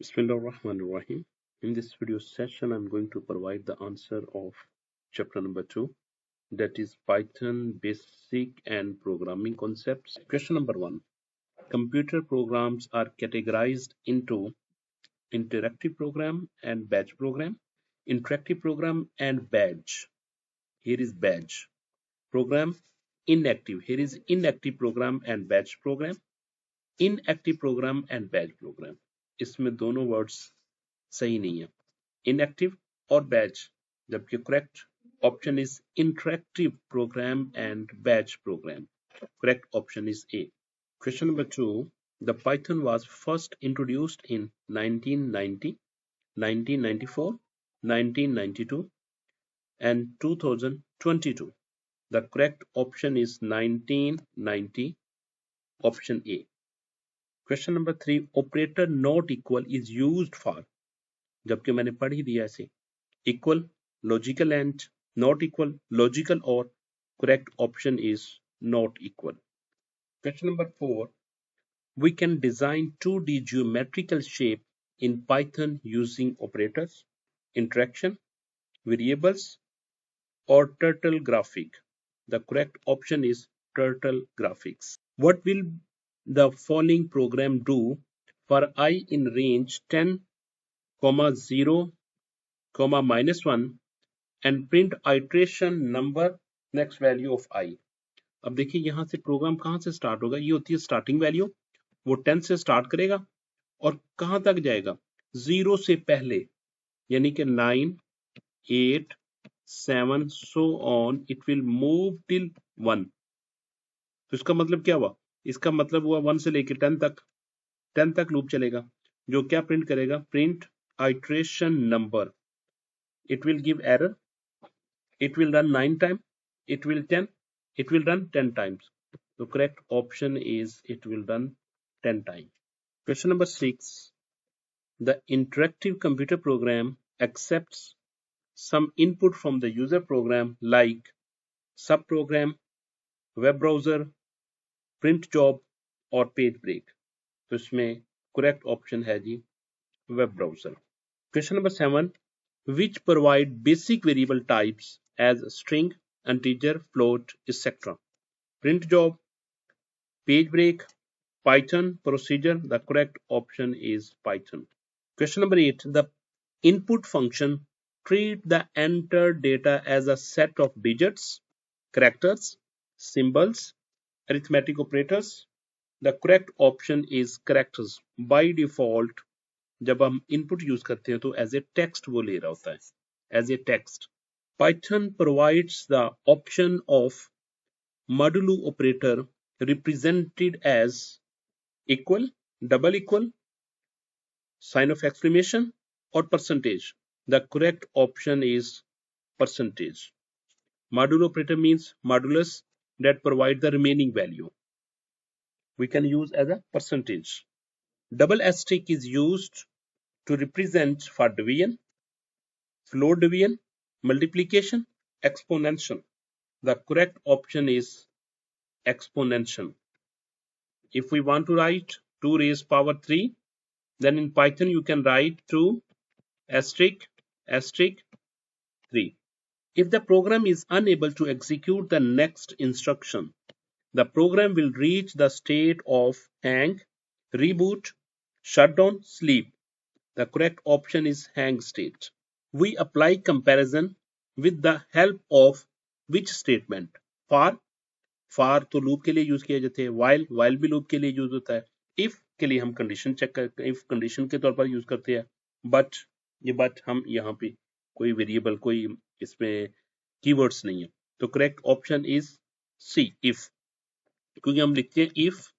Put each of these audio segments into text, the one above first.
Bismillahirrahmanirrahim. In this video session, I'm going to provide the answer of chapter number 2, that is Python basic and programming concepts. Question number 1. Computer programs are categorized into interactive program and batch program. Interactive program and batch. Here is batch. Program inactive. Here is inactive program and batch program. Inactive program and batch program. इसमें दोनों words सही नहीं है. Inactive or batch, जबकि correct option is interactive program and batch program. Correct option is A. Question number 2. The Python was first introduced in 1990, 1994, 1992 and 2022. The correct option is 1990, option A. Question number 3. Operator not equal is used for, जबकि मैंने पढ़ ही दिया ऐसे. Equal, logical and not equal, logical or correct option is not equal. Question number 4. We can design 2D geometrical shape in Python using operators, interaction, variables or turtle graphic. The correct option is turtle graphics. What will the following program do for I in range 10, 0, -1 and print iteration number next value of I. अब देखिए यहाँ से programme कहाँ से start होगा. ये होती है स्टार्टिंग वैल्यू. वो 10 से स्टार्ट करेगा और कहाँ तक जाएगा, 0 से पहले, यानी कि 9, 8, 7 so on it will move till 1. तो इसका मतलब क्या हुआ, इसका मतलब हुआ 1 से लेके 10 तक लूप चलेगा, जो क्या प्रिंट करेगा, print iteration number. It will give error. It will run 9 times. It will run 10 times. The correct option is it will run 10 times. Question number 6. The interactive computer program accepts some input from the user program like subprogram, web browser, print job or page break. तो इसमें correct option है जी web browser. Question number 7. Which provide basic variable types as string, integer, float, etc. Print job, page break, Python, procedure. The correct option is Python. Question number 8. The input function treat the entered data as a set of digits, characters, symbols, arithmetic operators. The correct option is characters. By default, जब हम input use करते हैं तो as a text वो ले रहा होता है, as a text. Python provides the option of modulo operator represented as equal, double equal, sign of exclamation or percentage. The correct option is percentage. Modulo operator means modulus that provide the remaining value. We can use as a percentage. Double asterisk is used to represent for division, floor division, multiplication, exponential. The correct option is exponential. If we want to write 2 raised power 3, then in Python you can write 2 asterisk 3. If the program is unable to execute the next instruction, the program will reach the state of hang, reboot, shutdown, sleep. The correct option is hang state. We apply comparison with the help of which statement? For तो loop के लिए use किया जाते हैं, while भी loop के लिए use होता है, if के लिए हम कंडीशन चेक कर, if कंडीशन के तौर पर यूज करते हैं, but हम यहाँ पे कोई वेरिएबल, कोई इसमें कीवर्ड्स नहीं है. तो correct option is C, if. क्योंकि हम लिखते हैं if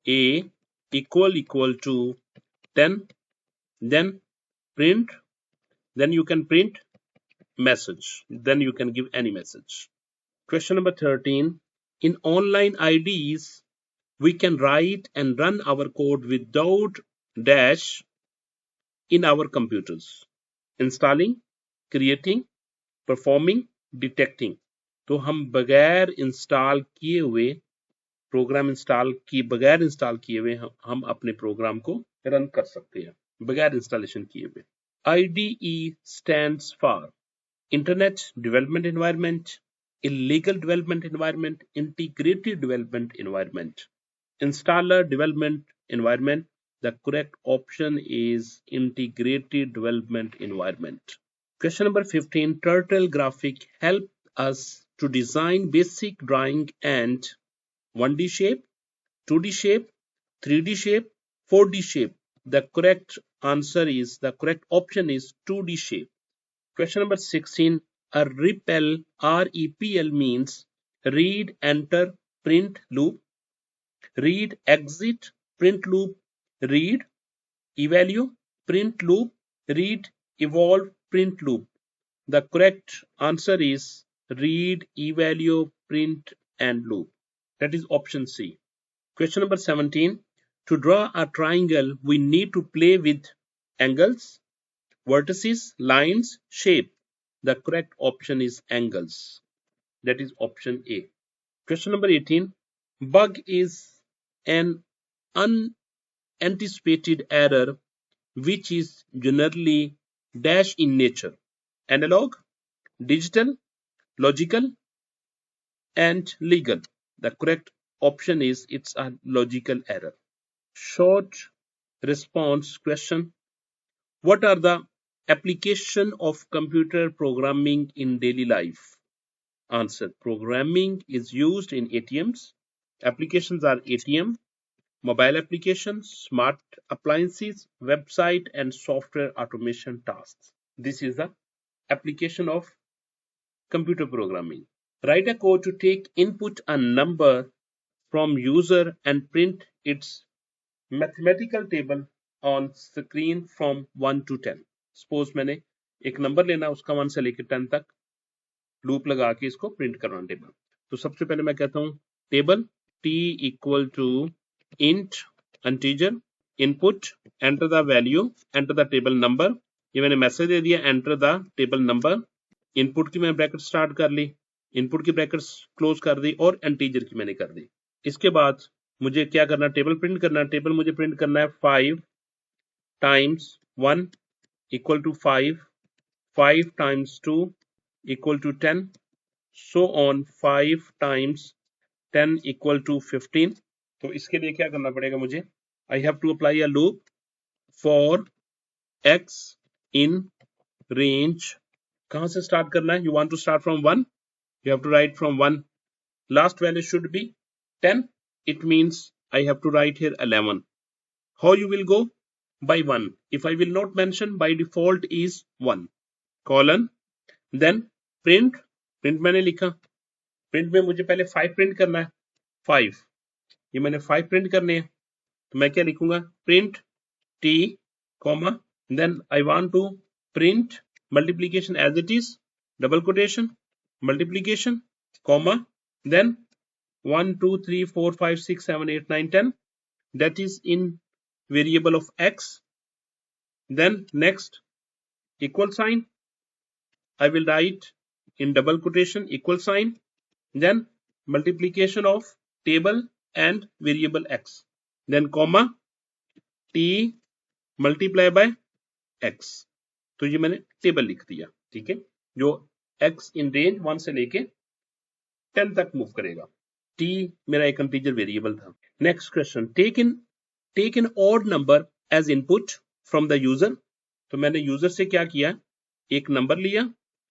a equal to 10, then print, then you can print message, then you can give any message. Question number 13. In online IDs, we can write and run our code without dash in our computers. Installing, creating, performing, detecting. तो हम बगैर install किए हुए, program install किए बगैर install किए हुए हम अपने प्रोग्राम को रन कर सकते हैं बगैर इंस्टॉलेशन किए हुए। IDE stands for Internet Development Environment, Illegal Development Environment, Integrated Development Environment, Installer Development Environment. The correct option is Integrated Development Environment. Question number 15. Turtle graphic help us to design basic drawing and 1D shape, 2D shape, 3D shape, 4D shape. The correct option is 2D shape. Question number 16. A REPL, REPL means read, enter, print, loop, read, exit, print loop, read, evaluate, print loop, read, evolve, print loop. The correct answer is read, evaluate, print, and loop. That is option C. Question number 17. To draw a triangle, we need to play with angles, vertices, lines, shape. The correct option is angles. That is option A. Question number 18. Bug is an unanticipated error which is generally dash in nature. Analog, digital, logical, and legal. The correct option is it's a logical error. Short response question. What are the application of computer programming in daily life? Answer. Programming is used in ATMs. Applications are ATM, mobile applications, smart appliances, website, and software automation tasks. This is the application of computer programming. Write a code to take input a number from user and print its mathematical table on screen from 1 to 10. Suppose मैंने एक number लेना उसका 1 से लेकर 10 तक loop लगा के इसको प्रिंट करना टेबल। तो सबसे पहले मैं कहता हूं table t equal to int integer input enter the value enter the table number. ये मैंने मैसेज दे दिया enter the table number. Input की मैं ब्रैकेट स्टार्ट कर ली, इनपुट की ब्रैकेट क्लोज कर दी और इंटीजर की मैंने कर दी। इसके बाद मुझे क्या करना, टेबल प्रिंट करना। टेबल मुझे प्रिंट करना है 5 times 1 equal to 5, 5 times 2 equal to 10, so on 5 times 10 equal to 15. तो इसके लिए क्या करना पड़ेगा मुझे, I have to apply a loop for x in range। कहां से स्टार्ट करना है, you want to start from 1, you have to write from 1, last value should be 10, it means I have to write here 11. How you will go, by 1, if I will not mention by default is 1 colon, then print मैंने लिखा, print में मुझे पहले 5 print करना है, 5 ये मैंने 5 print करने हैं। तो मैं क्या लिखूंगा, print t comma then I want to print multiplication as it is double quotation multiplication comma then 1 2 3 4 5 6 7 8 9 10 that is in variable of x, then next equal sign I will write in double quotation equal sign, then multiplication of table and variable x, then comma t multiply by x। तो ये मैंने table लिख दिया, ठीक है, जो x in range 1 से लेके 10 तक मूव करेगा। t मेरा एक इंटीजर वेरिएबल था। Next question, take an odd number as input from the user. तो मैंने यूजर से क्या किया, एक नंबर लिया,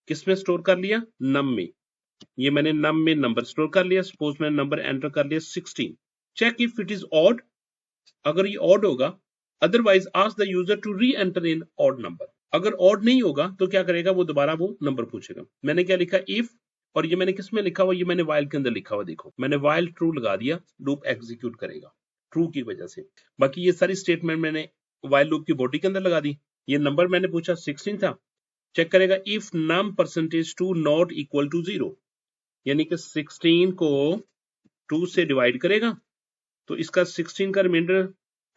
किसमें स्टोर कर लिया, नम में। ये मैंने नम में नंबर स्टोर कर लिया, सपोज मैंने नंबर एंटर कर लिया 16। Check if it is odd, अगर ये ऑड होगा, otherwise ask the user to re enter in odd number. अगर ऑड नहीं होगा तो क्या करेगा, वो दोबारा वो नंबर पूछेगा। मैंने क्या लिखा, इफ, और ये मैंने किसमें लिखा हुआ, ये मैंने वाइल के अंदर लिखा हुआ, देखो मैंने वाइल ट्रू लगा दिया, लूप एग्जीक्यूट करेगा ट्रू की वजह से। बाकी ये सारी स्टेटमेंट मैंने वाइल लूप की बॉडी के अंदर लगा दी। ये नंबर मैंने पूछा 16 था, चेक करेगा if num percentage 2 not equal to 0, यानी कि 16 को 2 से डिवाइड करेगा तो इसका 16 का रिमाइंडर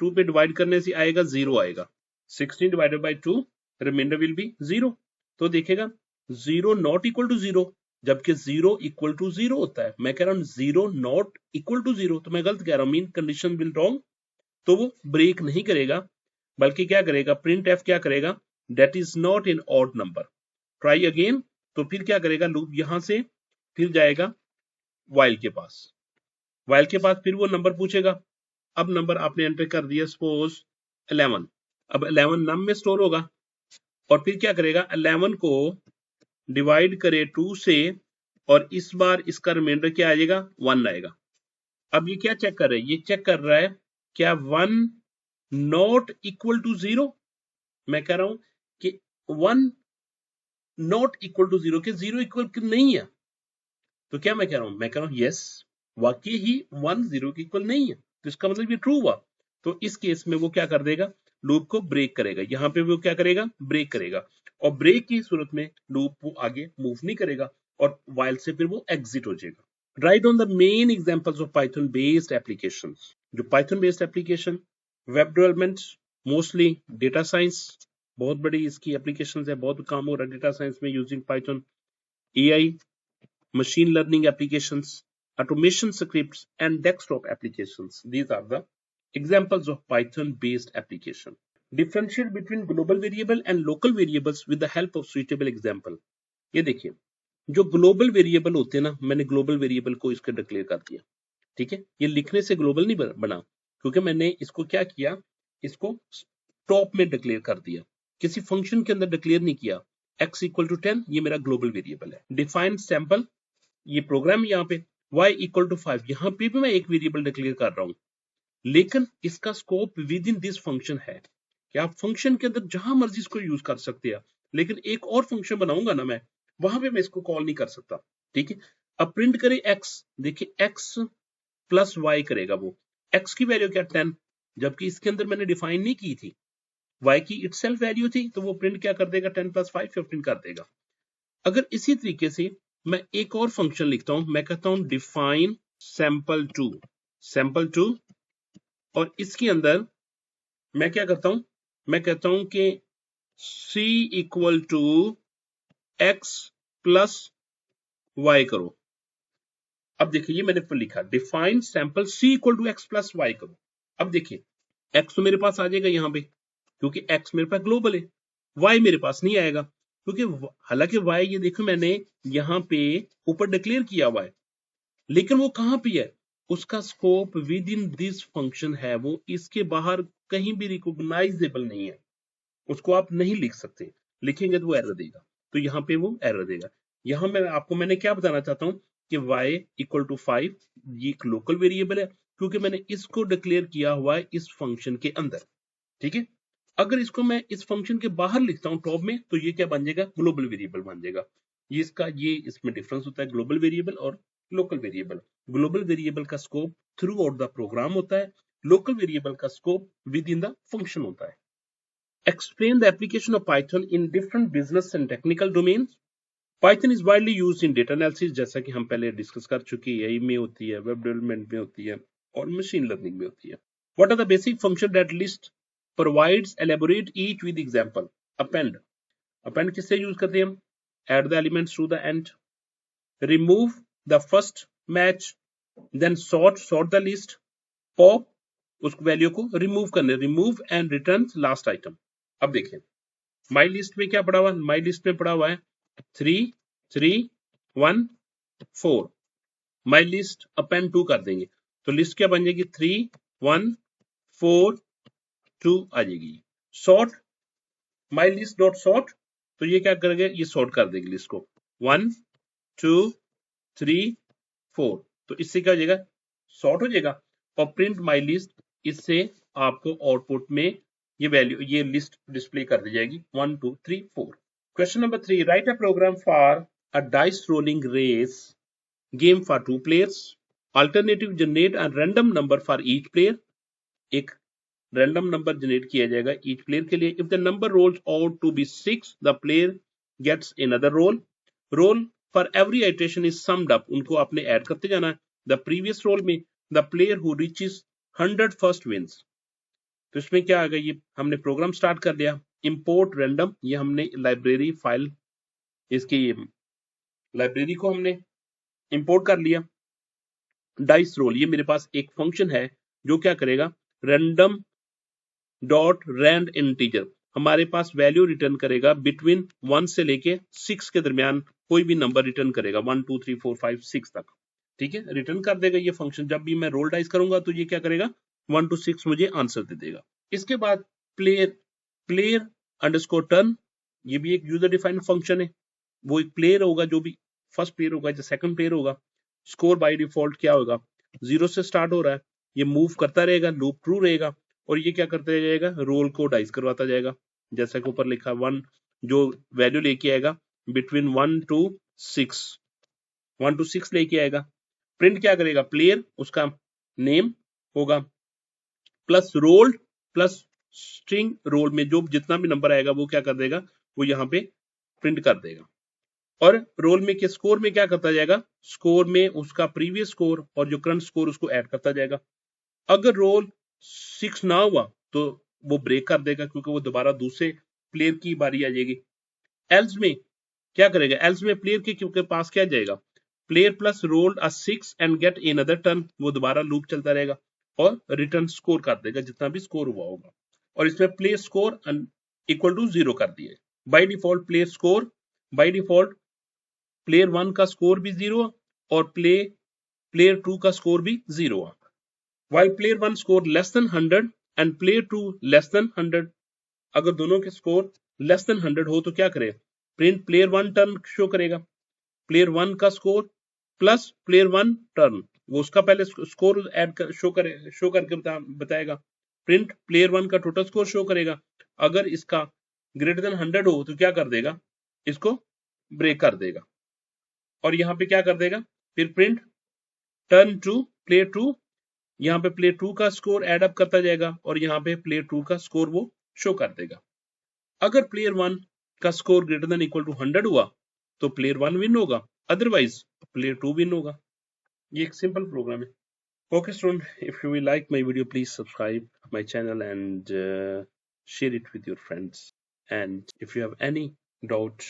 2 पे डिवाइड करने से आएगा 0 आएगा। 16 divided by 2 remainder will be 0। तो देखेगा 0 नॉट इक्वल टू 0, जबकि 0 इक्वल टू 0 होता है। मैं कह रहा हूं 0 नॉट इक्वल टू 0, तो मैं गलत कह रहा हूं, मीन कंडीशन विल रॉन्ग, तो वो ब्रेक नहीं करेगा। बल्कि क्या करेगा, प्रिंट एफ क्या करेगा, that is not in odd number. Try again, तो फिर क्या करेगा, लूप यहां से फिर जाएगा वाइल के पास, वाइल के पास फिर वो नंबर पूछेगा। अब नंबर आपने एंटर कर दिया सपोज 11, अब 11 नम में स्टोर होगा और फिर क्या करेगा, 11 को डिवाइड करे 2 से और इस बार इसका रिमाइंडर क्या आ जाएगा, 1 आएगा। अब ये क्या चेक कर रहा है, ये चेक कर रहा है क्या 1 नॉट इक्वल टू 0। मैं कह रहा हूं कि 1 नॉट इक्वल टू 0 के 0 इक्वल नहीं है, तो क्या मैं कह रहा हूं, मैं कह रहा हूं यस, वाकई ही 1 0 के इक्वल नहीं है, तो इसका मतलब ये ट्रू हुआ। तो इस केस में वो क्या कर देगा, लूप को ब्रेक करेगा, यहां पे वो क्या करेगा, ब्रेक करेगा, और ब्रेक की सूरत में लूप वो आगे मूव नहीं करेगा और वाइल से फिर वो एग्जिट हो जाएगा। Right on the main examples of Python based applications. जो Python based application, web development, mostly data science, बहुत बड़ी इसकी एप्लीकेशंस है, बहुत काम हो रहा है डेटा साइंस में using Python, AI, machine learning applications, automation scripts, and desktop applications. These are the examples of Python-based application. Differentiate between global variable and local variables with the help of suitable example. ये देखिए, जो global variable होते हैं ना, मैंने global variable को इसके declare कर दिया, ठीक है। ये लिखने से ग्लोबल नहीं बना, क्योंकि मैंने इसको क्या किया, इसको टॉप में डिक्लेयर कर दिया, किसी फंक्शन के अंदर डिक्लेयर नहीं किया। x इक्वल टू 10 ये मेरा ग्लोबल वेरिएबल है। डिफाइन सैंपल, ये प्रोग्राम यहाँ पे y इक्वल टू 5, यहाँ पे भी मैं एक वेरिएबल डिक्लेयर कर रहा हूँ, लेकिन इसका scope with in this function है कि आप फंक्शन के अंदर जहां मर्जी इसको यूज कर सकते हैं, लेकिन एक और फंक्शन बनाऊंगा ना मैं, वहां पे मैं इसको कॉल नहीं कर सकता, ठीक है। अब प्रिंट करे x, देखिए x प्लस y करेगा वो, x की वैल्यू क्या 10, जबकि इसके अंदर मैंने डिफाइन नहीं की थी, y की इटसेल्फ वैल्यू थी, तो वो प्रिंट क्या कर देगा, 10 प्लस 5 15 कर देगा। अगर इसी तरीके से मैं एक और फंक्शन लिखता हूं, मैं कहता हूं डिफाइन सैंपल टू, और इसके अंदर मैं क्या करता हूं, मैं कहता हूं कि c equal to x plus y करो। अब देखिए ये मैंने लिखा define sample c equal to x plus y करो। अब देखिए x तो मेरे पास आ जाएगा यहाँ पे, क्योंकि x मेरे पास ग्लोबल है, y मेरे पास नहीं आएगा, क्योंकि हालांकि y ये देखो मैंने यहाँ पे ऊपर डिक्लेयर किया हुआ है, लेकिन वो कहां पे है, उसका scope with in this function है, वो इसके बाहर कहीं भी रिकॉग्नाइजेबल नहीं है, उसको आप नहीं लिख सकते, लिखेंगे तो वो एरर देगा, तो यहाँ पे वो एरर देगा। यहाँ मैंने क्या बताना चाहता हूँ कि y इक्वल टू 5 ये एक लोकल वेरिएबल है, क्योंकि मैंने इसको डिक्लेयर किया हुआ है इस फंक्शन के अंदर, ठीक है। अगर इसको मैं इस फंक्शन के बाहर लिखता हूँ टॉप में, तो ये क्या बन जाएगा, ग्लोबल वेरिएबल बन जाएगा। ये इसमें डिफरेंस होता है ग्लोबल वेरिएबल और लोकल वेरिएबल। ग्लोबल वेरिएबल का scope throughout the program होता है, लोकल वेरिएबल का scope within the function होता है। Explain the application of Python in different business and technical domains. Python is widely used in data analysis, जैसा कि हम पहले डिस्कस कर चुके हैं, एआई में होती है, वेब डेवलपमेंट में होती है और मशीन लर्निंग में होती है। What are the basic function that list provides elaborate each with example? Append किससे यूज करते हैं हम, add the elements to the end, remove the first match, then sort the list, pop उस value को remove करने, remove and return last item। अब देखिए my list में क्या पड़ा हुआ है, my list में पड़ा हुआ है 3 3 1 4। my list append 2 कर देंगे, तो लिस्ट क्या बन जाएगी, 3 1 4 2 आ जाएगी। Sort my list dot sort, तो ये क्या करेंगे, ये सॉर्ट कर देंगे लिस्ट को 1 2 3 4, तो इससे क्या हो जाएगा, सॉर्ट हो जाएगा। और प्रिंट माई लिस्ट, इससे आपको आउटपुट में ये वैल्यू, ये लिस्ट डिस्प्ले कर दी जाएगी 1 2 3 4। Question number 3, write a program for a dice rolling race game for 2 players। Alternative generate a random number for each player, एक रैंडम नंबर जनरेट किया जाएगा ईच प्लेयर के लिए। If the number rolls out to be 6, the player gets another roll for every iteration is summed up, उनको आपने add करते जाना है। द प्रीवियस रोल में the player who reaches 100 first wins. तो इसमें क्या आ गया, ये हमने प्रोग्राम स्टार्ट कर दिया। इंपोर्ट रैंडम, ये हमने लाइब्रेरी फाइल, इसकी लाइब्रेरी को हमने इंपोर्ट कर लिया। डाइस रोल, ये मेरे पास एक फंक्शन है जो क्या करेगा, रैंडम डॉट रैंड इंटीजर, हमारे पास वैल्यू रिटर्न करेगा बिटवीन 1 से लेके 6 के दरमियान कोई भी नंबर रिटर्न करेगा, 1 2 3 4 5 6 तक। ठीक है, रिटर्न कर देगा ये फंक्शन। जब भी मैं रोल डाइस करूंगा तो ये क्या करेगा, 1 to 6 मुझे आंसर दे देगा। इसके बाद प्लेयर अंडरस्कोर टर्न, ये भी एक यूजर डिफाइंड फंक्शन है। वो एक प्लेयर होगा, जो भी फर्स्ट प्लेयर होगा या सेकंड प्लेयर होगा। स्कोर बाय डिफॉल्ट क्या होगा, 0 से स्टार्ट हो रहा है, ये मूव करता रहेगा, लूप ट्रू रहेगा, और ये क्या करता जाएगा, रोल को डाइस करवाता जाएगा। जैसा कि ऊपर लिखा 1, जो वैल्यू लेके आएगा बिटवीन 1 to 6 लेके आएगा। प्रिंट क्या करेगा, प्लेयर उसका नेम होगा plus rolled plus string roll में जो जितना भी नंबर आएगा वो क्या कर देगा, वो यहाँ पे प्रिंट कर देगा। और रोल में के स्कोर में क्या करता जाएगा, स्कोर में उसका प्रीवियस स्कोर और जो करंट स्कोर उसको ऐड करता जाएगा। अगर रोल 6 ना हुआ तो वो ब्रेक कर देगा, क्योंकि वो दोबारा दूसरे प्लेयर की बारी आ जाएगी। एल्स में क्या करेगा, एल्स में प्लेयर के क्योंकि पास क्या जाएगा, player plus rolled a 6 and get another turn, वो दोबारा लूप चलता रहेगा और रिटर्न स्कोर कर देगा जितना भी स्कोर हुआ होगा। और इसमें प्लेयर स्कोर इक्वल टू 0 कर दिए। By default player score, by default player 1 का स्कोर भी 0 और प्लेयर 2 का स्कोर भी 0 है। While player 1 score less than 100 and player 2 less than 100, अगर दोनों के स्कोर लेस देन 100 हो तो क्या करे, प्रिंट प्लेयर 1 टर्न शो करेगा, प्लेयर 1 का स्कोर प्लस प्लेयर 1 टर्न, वो उसका पहले स्कोर ऐड कर शो करके बताएगा। प्रिंट प्लेयर 1 का टोटल स्कोर शो करेगा। अगर इसका ग्रेटर देन 100 हो तो क्या कर देगा, इसको ब्रेक कर देगा। और यहाँ पे क्या कर देगा, फिर प्रिंट टर्न टू प्लेयर 2, यहाँ पे प्लेयर 2 का स्कोर एड अप करता जाएगा और यहाँ पे प्लेयर 2 का स्कोर वो शो कर देगा। अगर प्लेयर 1 का score greater than equal to 100 हुआ तो प्लेयर 1 विन होगा, अदरवाइज प्लेयर 2 विन होगा। ये एक सिंपल प्रोग्राम है। Okay student, if you will like my video, please subscribe my channel and share it with your friends. And if you have any doubt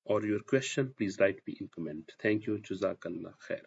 or your question, please write me in comment. Thank you. Jazakallah khair.